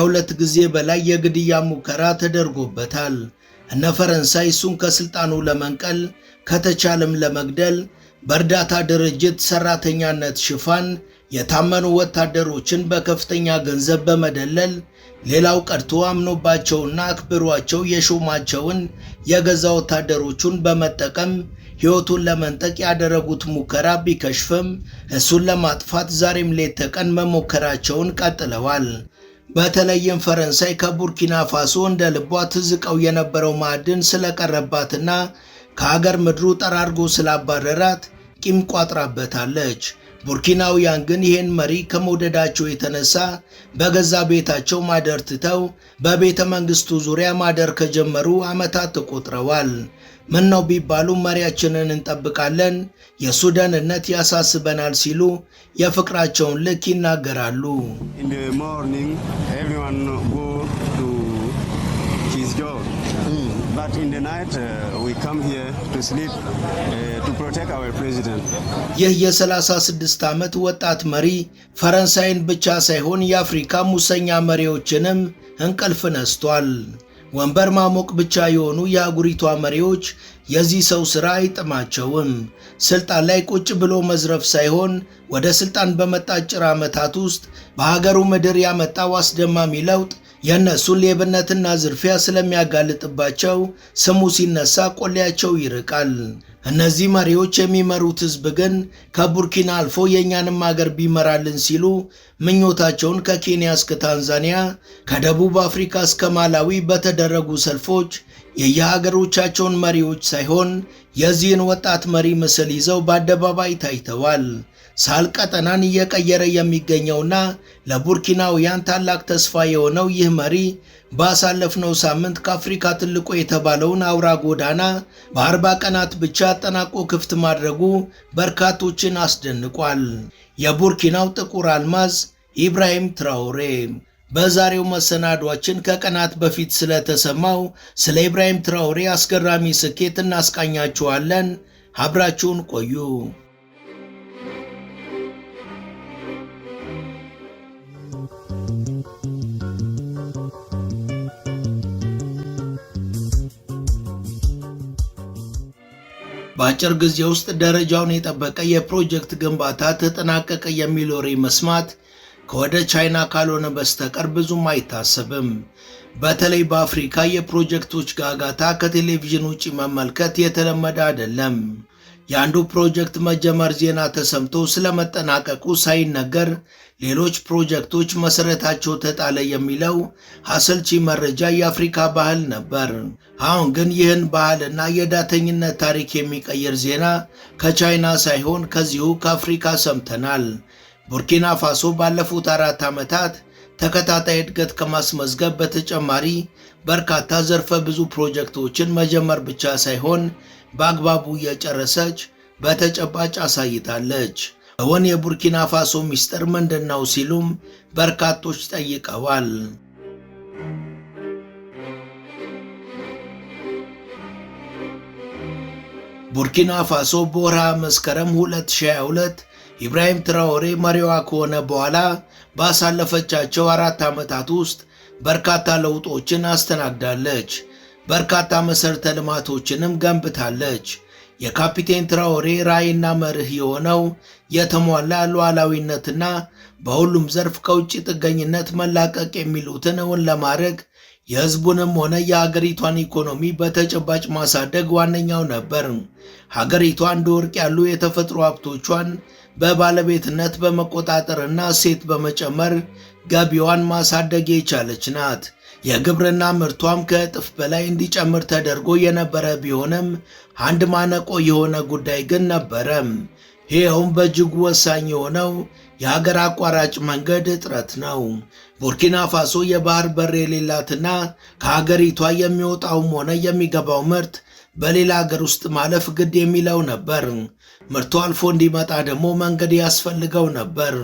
ከ22 ጊዜ በላይ የግድያ ሙከራ ተደርጎበታል። እነ ፈረንሳይ እሱን ከስልጣኑ ለመንቀል ከተቻለም ለመግደል በእርዳታ ድርጅት ሰራተኛነት ሽፋን የታመኑ ወታደሮችን በከፍተኛ ገንዘብ በመደለል ሌላው ቀርቶ አምኖባቸውና አክብሯቸው የሾማቸውን የገዛ ወታደሮቹን በመጠቀም ሕይወቱን ለመንጠቅ ያደረጉት ሙከራ ቢከሽፍም እሱን ለማጥፋት ዛሬም ሌት ተቀን መሞከራቸውን ቀጥለዋል። በተለይም ፈረንሳይ ከቡርኪና ፋሶ እንደ ልቧ ትዝቀው የነበረው ማዕድን ስለቀረባትና ከሀገር ምድሩ ጠራርጎ ስላባረራት ቂም ቋጥራበታለች። ቡርኪናውያን ግን ይህን መሪ ከመውደዳቸው የተነሳ በገዛ ቤታቸው ማደር ትተው በቤተ መንግስቱ ዙሪያ ማደር ከጀመሩ ዓመታት ተቆጥረዋል። ምን ነው ቢባሉ መሪያችንን እንጠብቃለን፣ የሱ ደህንነት ያሳስበናል ሲሉ የፍቅራቸውን ልክ ይናገራሉ። ይህ የ36 ዓመት ወጣት መሪ ፈረንሳይን ብቻ ሳይሆን የአፍሪካ ሙሰኛ መሪዎችንም እንቅልፍ ነስቷል። ወንበር ማሞቅ ብቻ የሆኑ የአህጉሪቷ መሪዎች የዚህ ሰው ሥራ አይጥማቸውም። ስልጣን ላይ ቁጭ ብሎ መዝረፍ ሳይሆን ወደ ስልጣን በመጣ አጭር ዓመታት ውስጥ በሀገሩ ምድር ያመጣው አስደማሚ ለውጥ የእነሱን ሌብነትና ዝርፊያ ስለሚያጋልጥባቸው ስሙ ሲነሳ ቆሌያቸው ይርቃል። እነዚህ መሪዎች የሚመሩት ሕዝብ ግን ከቡርኪና አልፎ የእኛንም አገር ቢመራልን ሲሉ ምኞታቸውን ከኬንያ እስከ ታንዛኒያ፣ ከደቡብ አፍሪካ እስከ ማላዊ በተደረጉ ሰልፎች የየሀገሮቻቸውን መሪዎች ሳይሆን የዚህን ወጣት መሪ ምስል ይዘው በአደባባይ ታይተዋል። ሳህል ቀጠናን እየቀየረ የሚገኘውና ለቡርኪናውያን ታላቅ ተስፋ የሆነው ይህ መሪ ባሳለፍነው ሳምንት ከአፍሪካ ትልቁ የተባለውን አውራ ጎዳና በ40 ቀናት ብቻ አጠናቆ ክፍት ማድረጉ በርካቶችን አስደንቋል። የቡርኪናው ጥቁር አልማዝ ኢብራሂም ትራኦሬ። በዛሬው መሰናዷችን ከቀናት በፊት ስለተሰማው ስለ ኢብራሂም ትራኦሬ አስገራሚ ስኬት እናስቃኛችኋለን። አብራችሁን ቆዩ። በአጭር ጊዜ ውስጥ ደረጃውን የጠበቀ የፕሮጀክት ግንባታ ተጠናቀቀ የሚል ወሬ መስማት ከወደ ቻይና ካልሆነ በስተቀር ብዙም አይታሰብም። በተለይ በአፍሪካ የፕሮጀክቶች ጋጋታ ከቴሌቪዥን ውጪ መመልከት የተለመደ አይደለም። የአንዱ ፕሮጀክት መጀመር ዜና ተሰምቶ ስለመጠናቀቁ ሳይነገር ሌሎች ፕሮጀክቶች መሰረታቸው ተጣለ የሚለው አሰልቺ መረጃ የአፍሪካ ባህል ነበር። አሁን ግን ይህን ባህልና የዳተኝነት ታሪክ የሚቀይር ዜና ከቻይና ሳይሆን ከዚሁ ከአፍሪካ ሰምተናል። ቡርኪና ፋሶ ባለፉት 4 ዓመታት ተከታታይ እድገት ከማስመዝገብ በተጨማሪ በርካታ ዘርፈ ብዙ ፕሮጀክቶችን መጀመር ብቻ ሳይሆን በአግባቡ እየጨረሰች በተጨባጭ አሳይታለች። እውን የቡርኪና ፋሶ ሚስጥር ምንድነው ሲሉም በርካቶች ጠይቀዋል። ቡርኪና ፋሶ በወርሃ መስከረም 2022 ኢብራሂም ትራኦሬ መሪዋ ከሆነ በኋላ ባሳለፈቻቸው 4 ዓመታት ውስጥ በርካታ ለውጦችን አስተናግዳለች። በርካታ መሰረተ ልማቶችንም ገንብታለች። የካፒቴን ትራኦሬ ራዕይና መርህ የሆነው የተሟላ ሉዓላዊነትና በሁሉም ዘርፍ ከውጭ ጥገኝነት መላቀቅ የሚሉትን እውን ለማድረግ የሕዝቡንም ሆነ የሀገሪቷን ኢኮኖሚ በተጨባጭ ማሳደግ ዋነኛው ነበር። ሀገሪቷ እንደ ወርቅ ያሉ የተፈጥሮ ሀብቶቿን በባለቤትነት በመቆጣጠርና እሴት በመጨመር ገቢዋን ማሳደግ የቻለች ናት። የግብርና ምርቷም ከእጥፍ በላይ እንዲጨምር ተደርጎ የነበረ ቢሆንም አንድ ማነቆ የሆነ ጉዳይ ግን ነበረ። ይኸውም በእጅጉ ወሳኝ የሆነው የሀገር አቋራጭ መንገድ እጥረት ነው። ቡርኪና ፋሶ የባህር በር የሌላትና ከሀገሪቷ የሚወጣውም ሆነ የሚገባው ምርት በሌላ ሀገር ውስጥ ማለፍ ግድ የሚለው ነበር። ምርቱ አልፎ እንዲመጣ ደግሞ መንገድ ያስፈልገው ነበር።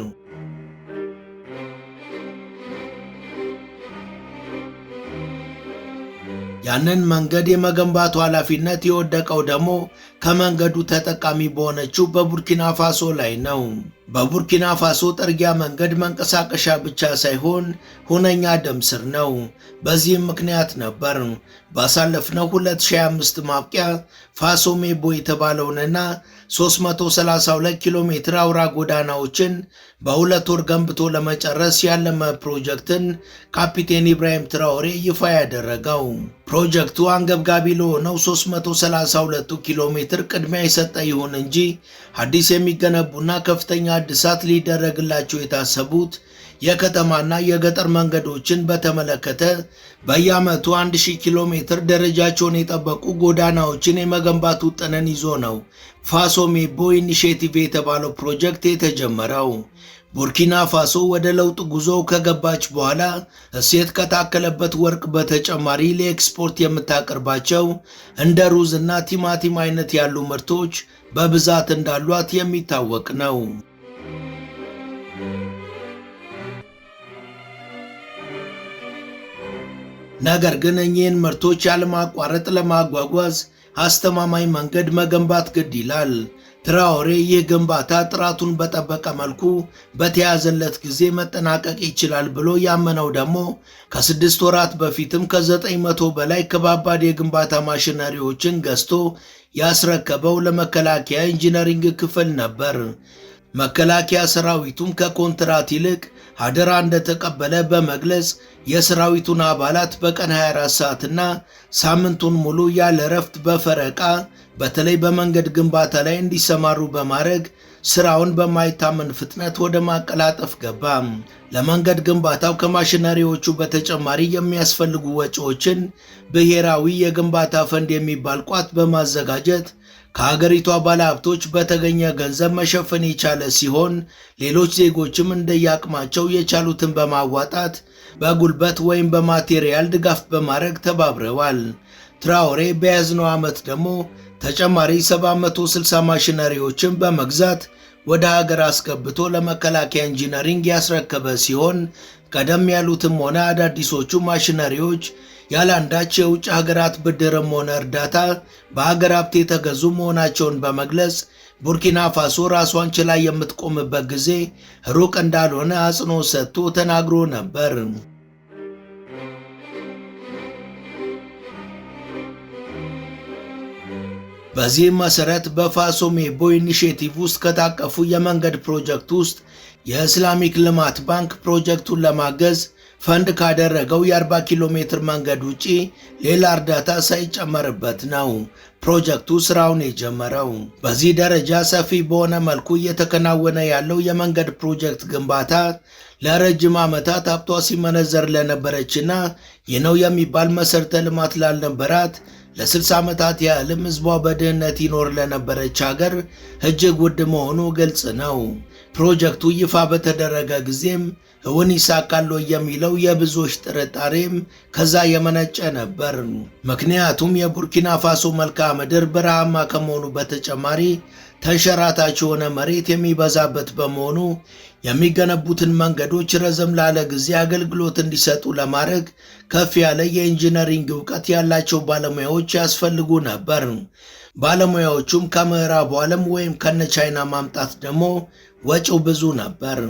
ያንን መንገድ የመገንባቱ ኃላፊነት የወደቀው ደግሞ ከመንገዱ ተጠቃሚ በሆነችው በቡርኪና ፋሶ ላይ ነው። በቡርኪና ፋሶ ጥርጊያ መንገድ መንቀሳቀሻ ብቻ ሳይሆን ሁነኛ ደም ስር ነው። በዚህም ምክንያት ነበር ባሳለፍነው 2025 ማብቂያ ፋሶ ሜቦ የተባለውንና 332 ኪሎ ሜትር አውራ ጎዳናዎችን በ2 ወር ገንብቶ ለመጨረስ ያለመ ፕሮጀክትን ካፒቴን ኢብራሂም ትራኦሬ ይፋ ያደረገው። ፕሮጀክቱ አንገብጋቢ ለሆነው 332 ኪሎ ሜትር ቅድሚያ የሰጠ ይሁን እንጂ አዲስ የሚገነቡና ከፍተኛ እድሳት ሊደረግላቸው የታሰቡት የከተማና የገጠር መንገዶችን በተመለከተ በየዓመቱ 1000 ኪሎ ሜትር ደረጃቸውን የጠበቁ ጎዳናዎችን የመገንባት ውጥንን ይዞ ነው ፋሶ ሜቦ ኢኒሼቲቭ የተባለው ፕሮጀክት የተጀመረው። ቡርኪና ፋሶ ወደ ለውጥ ጉዞ ከገባች በኋላ እሴት ከታከለበት ወርቅ በተጨማሪ ለኤክስፖርት የምታቀርባቸው እንደ ሩዝ እና ቲማቲም አይነት ያሉ ምርቶች በብዛት እንዳሏት የሚታወቅ ነው። ነገር ግን እኚህን ምርቶች ያለማቋረጥ ለማጓጓዝ አስተማማኝ መንገድ መገንባት ግድ ይላል። ትራኦሬ ይህ ግንባታ ጥራቱን በጠበቀ መልኩ በተያዘለት ጊዜ መጠናቀቅ ይችላል ብሎ ያመነው ደግሞ ከ6 ወራት በፊትም ከ900 በላይ ከባባድ የግንባታ ማሽነሪዎችን ገዝቶ ያስረከበው ለመከላከያ ኢንጂነሪንግ ክፍል ነበር። መከላከያ ሰራዊቱም ከኮንትራት ይልቅ አደራ እንደተቀበለ በመግለጽ የሰራዊቱን አባላት በቀን 24 ሰዓትና ሳምንቱን ሙሉ ያለ እረፍት በፈረቃ በተለይ በመንገድ ግንባታ ላይ እንዲሰማሩ በማድረግ ስራውን በማይታመን ፍጥነት ወደ ማቀላጠፍ ገባ። ለመንገድ ግንባታው ከማሽነሪዎቹ በተጨማሪ የሚያስፈልጉ ወጪዎችን ብሔራዊ የግንባታ ፈንድ የሚባል ቋት በማዘጋጀት ከሀገሪቷ ባለሀብቶች በተገኘ ገንዘብ መሸፈን የቻለ ሲሆን ሌሎች ዜጎችም እንደየአቅማቸው የቻሉትን በማዋጣት በጉልበት ወይም በማቴሪያል ድጋፍ በማድረግ ተባብረዋል። ትራኦሬ በያዝነው ዓመት ደግሞ ተጨማሪ 760 ማሽነሪዎችን በመግዛት ወደ ሀገር አስገብቶ ለመከላከያ ኢንጂነሪንግ ያስረከበ ሲሆን ቀደም ያሉትም ሆነ አዳዲሶቹ ማሽነሪዎች ያላንዳች የውጭ ሀገራት ብድርም ሆነ እርዳታ በሀገር ሀብት የተገዙ መሆናቸውን በመግለጽ ቡርኪና ፋሶ ራሷን ችላ የምትቆምበት ጊዜ ሩቅ እንዳልሆነ አጽንኦት ሰጥቶ ተናግሮ ነበር። በዚህም መሰረት በፋሶ ሜቦ ኢኒሼቲቭ ውስጥ ከታቀፉ የመንገድ ፕሮጀክት ውስጥ የእስላሚክ ልማት ባንክ ፕሮጀክቱን ለማገዝ ፈንድ ካደረገው የ40 ኪሎ ሜትር መንገድ ውጪ ሌላ እርዳታ ሳይጨመርበት ነው ፕሮጀክቱ ስራውን የጀመረው። በዚህ ደረጃ ሰፊ በሆነ መልኩ እየተከናወነ ያለው የመንገድ ፕሮጀክት ግንባታ ለረጅም ዓመታት ሀብቷ ሲመነዘር ለነበረችና ይህ ነው የሚባል መሰረተ ልማት ላልነበራት ለ60 ዓመታት ያህልም ህዝቧ በድህነት ይኖር ለነበረች ሀገር እጅግ ውድ መሆኑ ግልጽ ነው። ፕሮጀክቱ ይፋ በተደረገ ጊዜም እውን ይሳካል የሚለው የብዙዎች ጥርጣሬም ከዛ የመነጨ ነበር። ምክንያቱም የቡርኪና ፋሶ መልክዓ ምድር በረሃማ ከመሆኑ በተጨማሪ ተንሸራታች የሆነ መሬት የሚበዛበት በመሆኑ የሚገነቡትን መንገዶች ረዘም ላለ ጊዜ አገልግሎት እንዲሰጡ ለማድረግ ከፍ ያለ የኢንጂነሪንግ ዕውቀት ያላቸው ባለሙያዎች ያስፈልጉ ነበር። ባለሙያዎቹም ከምዕራቡ ዓለም ወይም ከነቻይና ማምጣት ደግሞ ወጪው ብዙ ነበር።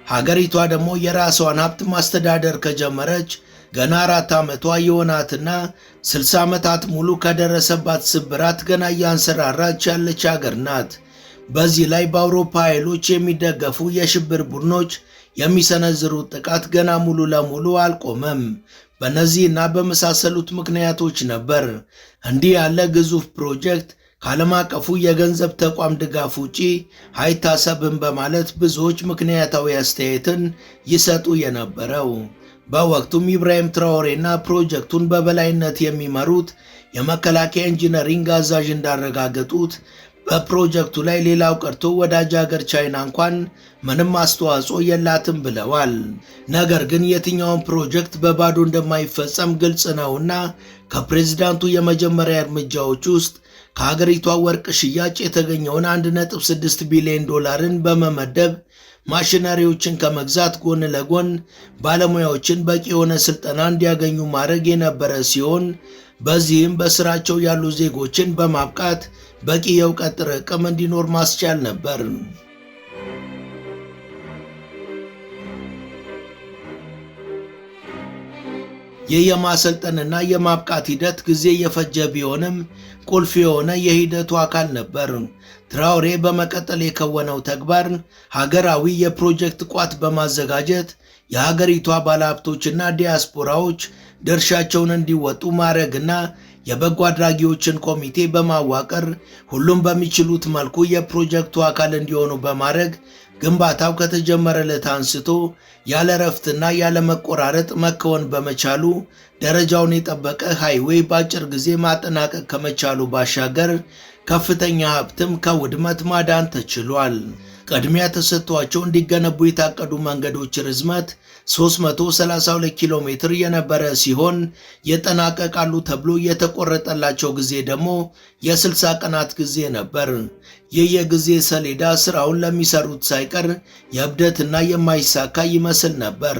ሀገሪቷ ደግሞ የራሷን ሀብት ማስተዳደር ከጀመረች ገና 4 ዓመቷ የሆናትና 60 ዓመታት ሙሉ ከደረሰባት ስብራት ገና እያንሰራራች ያለች ሀገር ናት። በዚህ ላይ በአውሮፓ ኃይሎች የሚደገፉ የሽብር ቡድኖች የሚሰነዝሩት ጥቃት ገና ሙሉ ለሙሉ አልቆመም። በእነዚህና በመሳሰሉት ምክንያቶች ነበር እንዲህ ያለ ግዙፍ ፕሮጀክት ከዓለም አቀፉ የገንዘብ ተቋም ድጋፍ ውጪ አይታሰብም በማለት ብዙዎች ምክንያታዊ አስተያየትን ይሰጡ የነበረው። በወቅቱም ኢብራሂም ትራኦሬና ፕሮጀክቱን በበላይነት የሚመሩት የመከላከያ ኢንጂነሪንግ አዛዥ እንዳረጋገጡት በፕሮጀክቱ ላይ ሌላው ቀርቶ ወዳጅ ሀገር ቻይና እንኳን ምንም አስተዋጽኦ የላትም ብለዋል። ነገር ግን የትኛውን ፕሮጀክት በባዶ እንደማይፈጸም ግልጽ ነውና ከፕሬዝዳንቱ የመጀመሪያ እርምጃዎች ውስጥ ከሀገሪቷ ወርቅ ሽያጭ የተገኘውን $1.6 ቢሊዮን በመመደብ ማሽነሪዎችን ከመግዛት ጎን ለጎን ባለሙያዎችን በቂ የሆነ ስልጠና እንዲያገኙ ማድረግ የነበረ ሲሆን በዚህም በስራቸው ያሉ ዜጎችን በማብቃት በቂ የእውቀት ጥርቅም እንዲኖር ማስቻል ነበር። ይህ የማሰልጠንና የማብቃት ሂደት ጊዜ የፈጀ ቢሆንም ቁልፍ የሆነ የሂደቱ አካል ነበር። ትራውሬ በመቀጠል የከወነው ተግባር ሀገራዊ የፕሮጀክት ቋት በማዘጋጀት የሀገሪቷ ባለሀብቶችና ዲያስፖራዎች ድርሻቸውን እንዲወጡ ማድረግና የበጎ አድራጊዎችን ኮሚቴ በማዋቀር ሁሉም በሚችሉት መልኩ የፕሮጀክቱ አካል እንዲሆኑ በማድረግ ግንባታው ከተጀመረለት አንስቶ ያለ ረፍትና ያለ መቆራረጥ መከወን በመቻሉ ደረጃውን የጠበቀ ሃይዌይ በአጭር ጊዜ ማጠናቀቅ ከመቻሉ ባሻገር ከፍተኛ ሀብትም ከውድመት ማዳን ተችሏል። ቅድሚያ ተሰጥቷቸው እንዲገነቡ የታቀዱ መንገዶች ርዝመት 332 ኪሎ ሜትር የነበረ ሲሆን ይጠናቀቃሉ ተብሎ የተቆረጠላቸው ጊዜ ደግሞ የ60 ቀናት ጊዜ ነበር። ይህ የጊዜ ሰሌዳ ስራውን ለሚሰሩት ሳይቀር የእብደትና የማይሳካ ይመስል ነበር።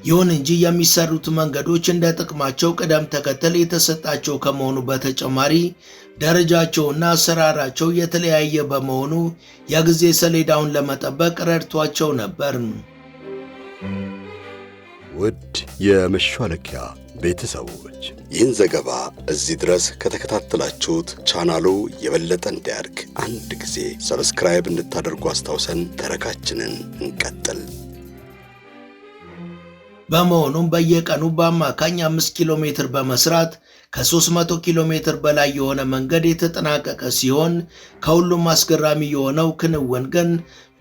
ይሁን እንጂ የሚሰሩት መንገዶች እንደ ጥቅማቸው ቅደም ተከተል የተሰጣቸው ከመሆኑ በተጨማሪ ደረጃቸውና አሰራራቸው የተለያየ በመሆኑ የጊዜ ሰሌዳውን ለመጠበቅ ረድቷቸው ነበር። ውድ የመሿለኪያ ቤተሰቦች ይህን ዘገባ እዚህ ድረስ ከተከታተላችሁት ቻናሉ የበለጠ እንዲያድግ አንድ ጊዜ ሰብስክራይብ እንድታደርጉ አስታውሰን ተረካችንን እንቀጥል። በመሆኑም በየቀኑ በአማካኝ 5 ኪሎ ሜትር በመስራት ከ300 ኪሎ ሜትር በላይ የሆነ መንገድ የተጠናቀቀ ሲሆን ከሁሉም አስገራሚ የሆነው ክንውን ግን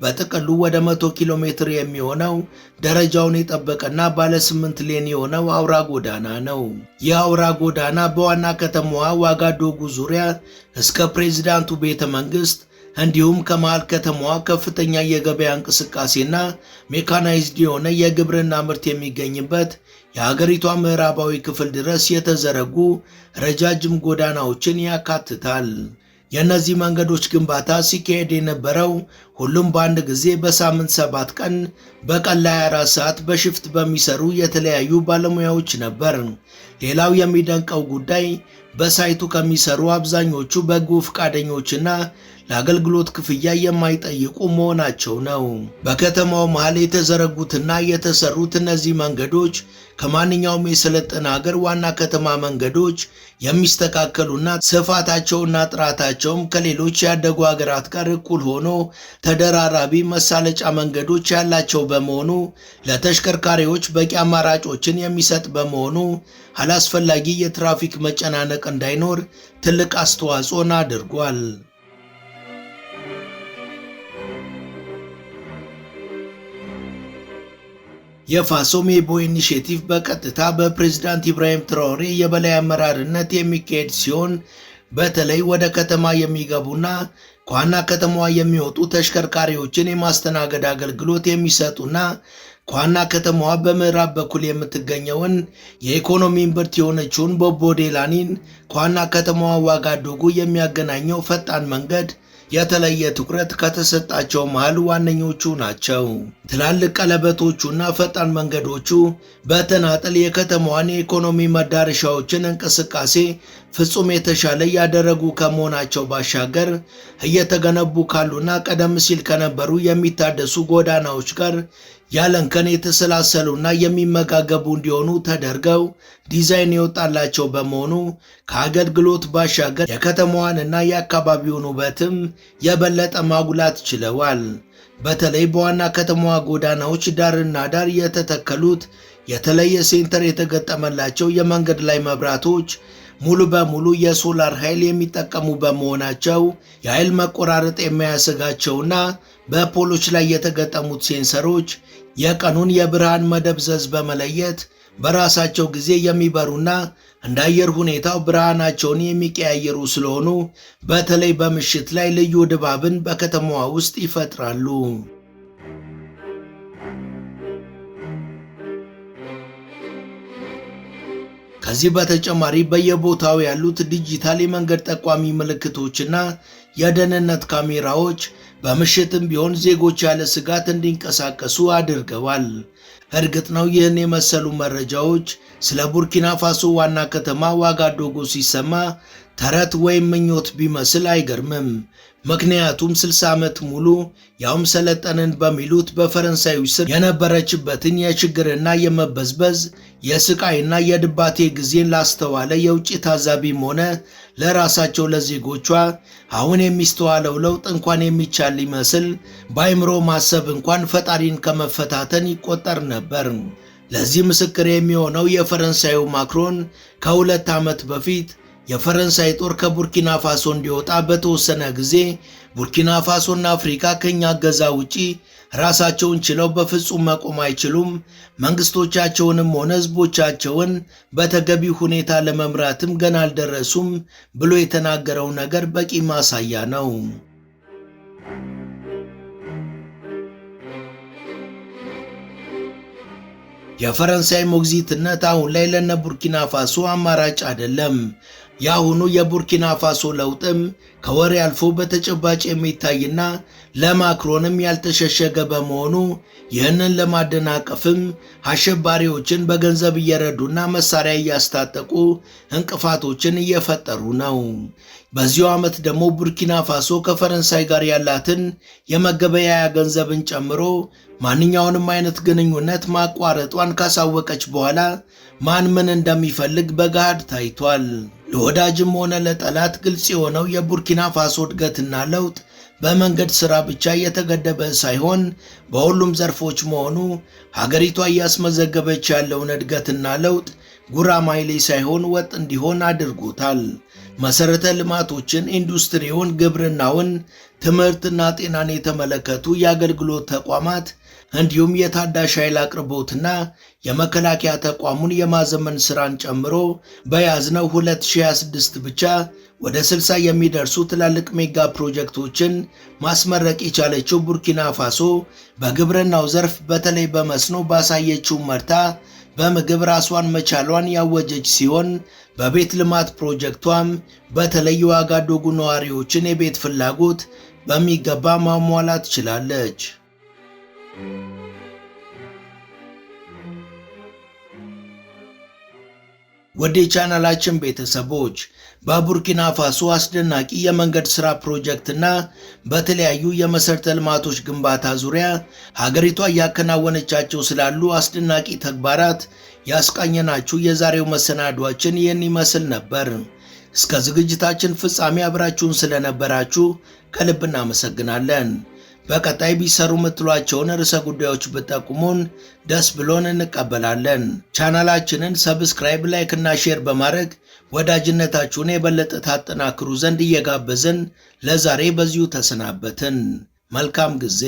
በጥቅሉ ወደ 100 ኪሎ ሜትር የሚሆነው ደረጃውን የጠበቀና ባለ 8 ሌን የሆነው አውራ ጎዳና ነው። ይህ አውራ ጎዳና በዋና ከተማዋ ዋጋዶጉ ዙሪያ እስከ ፕሬዝዳንቱ ቤተ መንግስት እንዲሁም ከመሃል ከተማዋ ከፍተኛ የገበያ እንቅስቃሴና ሜካናይዝድ የሆነ የግብርና ምርት የሚገኝበት የሀገሪቷ ምዕራባዊ ክፍል ድረስ የተዘረጉ ረጃጅም ጎዳናዎችን ያካትታል። የእነዚህ መንገዶች ግንባታ ሲካሄድ የነበረው ሁሉም በአንድ ጊዜ በሳምንት 7 ቀን በቀን ለ24 ሰዓት በሽፍት በሚሰሩ የተለያዩ ባለሙያዎች ነበር። ሌላው የሚደንቀው ጉዳይ በሳይቱ ከሚሰሩ አብዛኞቹ በጎ ፈቃደኞችና ለአገልግሎት ክፍያ የማይጠይቁ መሆናቸው ነው። በከተማው መሃል የተዘረጉትና የተሰሩት እነዚህ መንገዶች ከማንኛውም የሰለጠነ ሀገር ዋና ከተማ መንገዶች የሚስተካከሉና ስፋታቸውና ጥራታቸውም ከሌሎች ያደጉ ሀገራት ጋር እኩል ሆኖ ተደራራቢ መሳለጫ መንገዶች ያላቸው በመሆኑ ለተሽከርካሪዎች በቂ አማራጮችን የሚሰጥ በመሆኑ አላስፈላጊ የትራፊክ መጨናነቅ እንዳይኖር ትልቅ አስተዋጽኦን አድርጓል። የፋሶሜቦ ኢኒሼቲቭ በቀጥታ በፕሬዝዳንት ኢብራሂም ትራኦሬ የበላይ አመራርነት የሚካሄድ ሲሆን በተለይ ወደ ከተማ የሚገቡና ከዋና ከተማዋ የሚወጡ ተሽከርካሪዎችን የማስተናገድ አገልግሎት የሚሰጡና ከዋና ከተማዋ በምዕራብ በኩል የምትገኘውን የኢኮኖሚ እምብርት የሆነችውን ቦቦዴላኒን ከዋና ከተማዋ ዋጋዶጉ የሚያገናኘው ፈጣን መንገድ የተለየ ትኩረት ከተሰጣቸው መሃል ዋነኞቹ ናቸው። ትላልቅ ቀለበቶቹና ፈጣን መንገዶቹ በተናጠል የከተማዋን የኢኮኖሚ መዳረሻዎችን እንቅስቃሴ ፍጹም የተሻለ ያደረጉ ከመሆናቸው ባሻገር እየተገነቡ ካሉና ቀደም ሲል ከነበሩ የሚታደሱ ጎዳናዎች ጋር ያለንከን የተሰላሰሉና የሚመጋገቡ እንዲሆኑ ተደርገው ዲዛይን የወጣላቸው በመሆኑ ከአገልግሎት ባሻገር የከተማዋንና የአካባቢውን ውበትም የበለጠ ማጉላት ችለዋል። በተለይ በዋና ከተማዋ ጎዳናዎች ዳርና ዳር የተተከሉት የተለየ ሴንተር የተገጠመላቸው የመንገድ ላይ መብራቶች ሙሉ በሙሉ የሶላር ኃይል የሚጠቀሙ በመሆናቸው የኃይል መቆራረጥ የማያሰጋቸውና በፖሎች ላይ የተገጠሙት ሴንሰሮች የቀኑን የብርሃን መደብዘዝ በመለየት በራሳቸው ጊዜ የሚበሩና እንደ አየር ሁኔታው ብርሃናቸውን የሚቀያየሩ ስለሆኑ በተለይ በምሽት ላይ ልዩ ድባብን በከተማዋ ውስጥ ይፈጥራሉ። ከዚህ በተጨማሪ በየቦታው ያሉት ዲጂታል የመንገድ ጠቋሚ ምልክቶችና የደህንነት ካሜራዎች በምሽትም ቢሆን ዜጎች ያለ ስጋት እንዲንቀሳቀሱ አድርገዋል። እርግጥ ነው ይህን የመሰሉ መረጃዎች ስለ ቡርኪና ፋሶ ዋና ከተማ ዋጋዶጎ ሲሰማ ተረት ወይም ምኞት ቢመስል አይገርምም። ምክንያቱም 60 ዓመት ሙሉ ያውም ሰለጠንን በሚሉት በፈረንሳዮች ስር የነበረችበትን የችግርና የመበዝበዝ የስቃይና የድባቴ ጊዜን ላስተዋለ የውጭ ታዛቢም ሆነ ለራሳቸው ለዜጎቿ አሁን የሚስተዋለው ለውጥ እንኳን የሚቻል ሊመስል በአይምሮ ማሰብ እንኳን ፈጣሪን ከመፈታተን ይቆጠር ነበር። ለዚህ ምስክር የሚሆነው የፈረንሳዩ ማክሮን ከ2 ዓመት በፊት የፈረንሳይ ጦር ከቡርኪና ፋሶ እንዲወጣ በተወሰነ ጊዜ ቡርኪና ፋሶና አፍሪካ ከኛ ገዛ ውጪ ራሳቸውን ችለው በፍጹም መቆም አይችሉም፣ መንግስቶቻቸውንም ሆነ ህዝቦቻቸውን በተገቢ ሁኔታ ለመምራትም ገና አልደረሱም ብሎ የተናገረው ነገር በቂ ማሳያ ነው። የፈረንሳይ ሞግዚትነት አሁን ላይ ለነ ቡርኪና ፋሶ አማራጭ አይደለም። የአሁኑ የቡርኪና ፋሶ ለውጥም ከወሬ አልፎ በተጨባጭ የሚታይና ለማክሮንም ያልተሸሸገ በመሆኑ ይህንን ለማደናቀፍም አሸባሪዎችን በገንዘብ እየረዱና መሳሪያ እያስታጠቁ እንቅፋቶችን እየፈጠሩ ነው። በዚሁ ዓመት ደግሞ ቡርኪና ፋሶ ከፈረንሳይ ጋር ያላትን የመገበያያ ገንዘብን ጨምሮ ማንኛውንም አይነት ግንኙነት ማቋረጧን ካሳወቀች በኋላ ማን ምን እንደሚፈልግ በገሃድ ታይቷል። ለወዳጅም ሆነ ለጠላት ግልጽ የሆነው የቡርኪና ፋሶ እድገትና ለውጥ በመንገድ ሥራ ብቻ የተገደበ ሳይሆን በሁሉም ዘርፎች መሆኑ ሀገሪቷ እያስመዘገበች ያለውን እድገትና ለውጥ ጉራማይሌ ሳይሆን ወጥ እንዲሆን አድርጎታል። መሰረተ ልማቶችን፣ ኢንዱስትሪውን፣ ግብርናውን፣ ትምህርትና ጤናን የተመለከቱ የአገልግሎት ተቋማት እንዲሁም የታዳሽ ኃይል አቅርቦትና የመከላከያ ተቋሙን የማዘመን ሥራን ጨምሮ በያዝነው 2026 ብቻ ወደ 60 የሚደርሱ ትላልቅ ሜጋ ፕሮጀክቶችን ማስመረቅ የቻለችው ቡርኪና ፋሶ በግብርናው ዘርፍ በተለይ በመስኖ ባሳየችው መርታ በምግብ ራሷን መቻሏን ያወጀች ሲሆን በቤት ልማት ፕሮጀክቷም በተለይ የዋጋዶጉ ነዋሪዎችን የቤት ፍላጎት በሚገባ ማሟላት ችላለች። ወደ ቻናላችን ቤተሰቦች በቡርኪና ፋሶ አስደናቂ የመንገድ ሥራ ፕሮጀክትና በተለያዩ የመሠረተ ልማቶች ግንባታ ዙሪያ ሀገሪቷ እያከናወነቻቸው ስላሉ አስደናቂ ተግባራት ያስቃኘናችሁ የዛሬው መሰናዷችን ይህን ይመስል ነበር። እስከ ዝግጅታችን ፍጻሜ አብራችሁን ስለነበራችሁ ከልብ እናመሰግናለን። በቀጣይ ቢሰሩ የምትሏቸውን ርዕሰ ጉዳዮች ብጠቁሙን ደስ ብሎን እንቀበላለን። ቻናላችንን ሰብስክራይብ፣ ላይክ እና ሼር በማድረግ ወዳጅነታችሁን የበለጠ ታጠናክሩ ዘንድ እየጋበዝን ለዛሬ በዚሁ ተሰናበትን። መልካም ጊዜ።